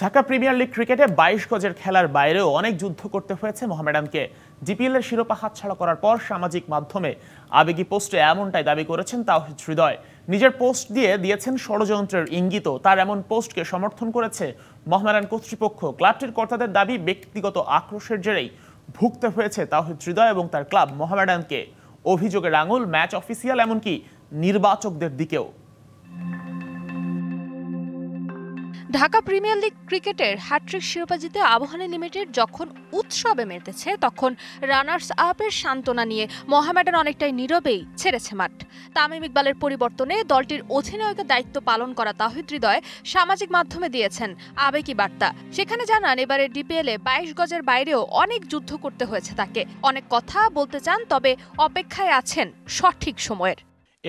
Dhaka premier league ক্রিকেটে ২২ গজের খেলার বাইরেও অনেক যুদ্ধ করতে হয়েছে মোহামেডানকে। জিপিএল এর শিরোপা হাতছাড়া করার পর সামাজিক মাধ্যমে আবেগী পোস্টে এমনটাই দাবি করেছেন তাওহিদ হৃদয়। নিজের পোস্ট দিয়ে দিয়েছেন ষড়যন্ত্রের ইঙ্গিতও। তার এমন পোস্টকে সমর্থন করেছে মোহামেডান কর্তৃপক্ষ। ক্লাবটির কর্তাদের দাবি, ব্যক্তিগত আক্রোশের জেরেই ভুগতে হয়েছে তাওহিদ হৃদয় এবং তার ক্লাব মোহামেডানকে। অভিযোগের আঙুল ম্যাচ অফিসিয়াল, এমনকি নির্বাচকদের দিকেও। ঢাকা প্রিমিয়ার লিগ ক্রিকেটের হ্যাট্রিক শিরোপা জিতে আবাহনী লিমিটেড যখন উৎসবে মেতেছে, তখন রানার্স আপের সান্ত্বনা নিয়ে মোহামেডান অনেকটাই নীরবেই ছেড়েছে মাঠ। তামিম ইকবালের পরিবর্তনে দলটির অধিনায়কের দায়িত্ব পালন করা তাওহিদ হৃদয় সামাজিক মাধ্যমে দিয়েছেন আবেগী বার্তা। সেখানে জানান, এবারে ডিপিএলে ২২ গজের বাইরেও অনেক যুদ্ধ করতে হয়েছে তাকে। অনেক কথা বলতে চান, তবে অপেক্ষায় আছেন সঠিক সময়ের।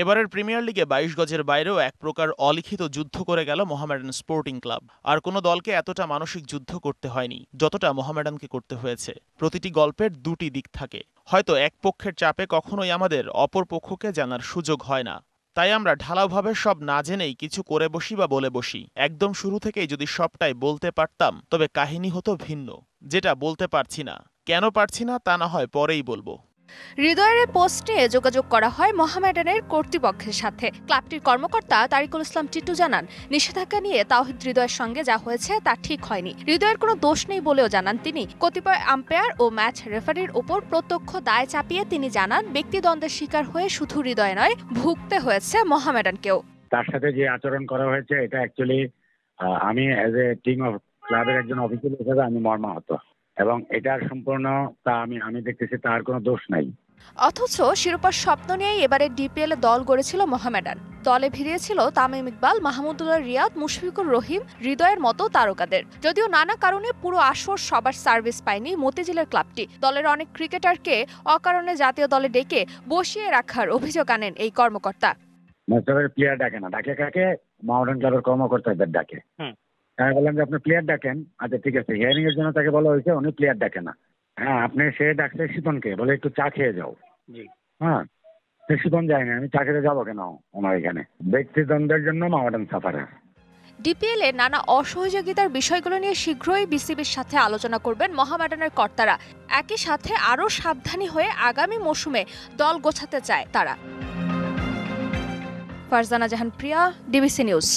এবারের প্রিমিয়ার লিগে ২২ গজের বাইরেও এক প্রকার অলিখিত যুদ্ধ করে গেল মোহামেডান স্পোর্টিং ক্লাব। আর কোনো দলকে এতটা মানসিক যুদ্ধ করতে হয়নি যতটা মোহামেডানকে করতে হয়েছে। প্রতিটি গল্পের দুটি দিক থাকে। হয়তো এক পক্ষের চাপে কখনোই আমাদের অপর পক্ষকে জানার সুযোগ হয় না। তাই আমরা ঢালাওভাবে সব না জেনেই কিছু করে বসি বা বলে বসি। একদম শুরু থেকেই যদি সবটাই বলতে পারতাম, তবে কাহিনী হতো ভিন্ন। যেটা বলতে পারছি না, কেন পারছি না তা না হয় পরেই বলবো। হৃদয়ের পোস্টে যোগাযোগ করা হয় মোহামেডানের কর্তৃপক্ষের সাথে। ক্লাবটির কর্মকর্তা তারিকুল ইসলাম টিটু জানান, নিষেধাজ্ঞা নিয়ে তাওহিদ হৃদয়ের সঙ্গে যা হয়েছে তা ঠিক হয়নি। হৃদয়ের কোনো দোষ নেই বলেও জানান তিনি। কতিপয় আম্পায়ার ও ম্যাচ রেফারির উপর প্রত্যক্ষ দায় চাপিয়ে তিনি জানান, ব্যক্তিদ্বন্দ্বের শিকার হয়ে শুধু হৃদয় নয়, ভুগতে হয়েছে মোহামেডানকেও। তার সাথে যে আচরণ করা হয়েছে, এটা অ্যাকচুয়ালি আমি অ্যাজ এ টিম অফ ক্লাবের একজন অফিসার হিসেবে আমি মর্মাহত, এবং এটার সম্পূর্ণ তা আমি দেখতেছি তার কোনো দোষ নাই। অথচ শিরোপার স্বপ্ন নিয়েই এবারে ডিপিএল দল গড়েছিল মোহামেডান। দলে ভিড়িয়েছিল তামিম ইকবাল, মাহমুদুল্লাহ রিয়াদ, মুশফিকুর রহিম, হৃদয়ের মতো তারকাদের। যদিও নানা কারণে পুরো আসর সবার সার্ভিস পায়নি মতিঝিলের ক্লাবটি। দলের অনেক ক্রিকেটারকে অকারণে জাতীয় দলে ডেকে বসিয়ে রাখার অভিযোগ আনেন এই কর্মকর্তা। প্লেয়ার ডাকে না, ডাকে কাকে? মোহামেডান ক্লাবের কর্মকর্তাদের ডাকে। আমি বললাম যে আপনি প্লেয়ার ডাকেন। আচ্ছা ঠিক আছে, হিয়ারিং এর জন্য তাকে বলা হয়েছে, উনি প্লেয়ার ডাকে না। হ্যাঁ, আপনি সে ডাকছে শিপনকে, বলে একটু চা খেয়ে যাও। হ্যাঁ, সে শিপন যায়নি, আমি চা খেতে যাবো কেন ওনার এখানে? ব্যক্তিদ্বন্দ্বের জন্য মোহামেডান সাফারার। ডিপিএল এ নানা অসহযোগিতার বিষয়গুলো নিয়ে শীঘ্রই বিসিবির সাথে আলোচনা করবেন মোহামেডানের কর্তারা। একই সাথে আরও সাবধানী হয়ে আগামী মৌসুমে দল গোছাতে চায় তারা। ফারজানা জাহান প্রিয়া, ডিবিসি নিউজ।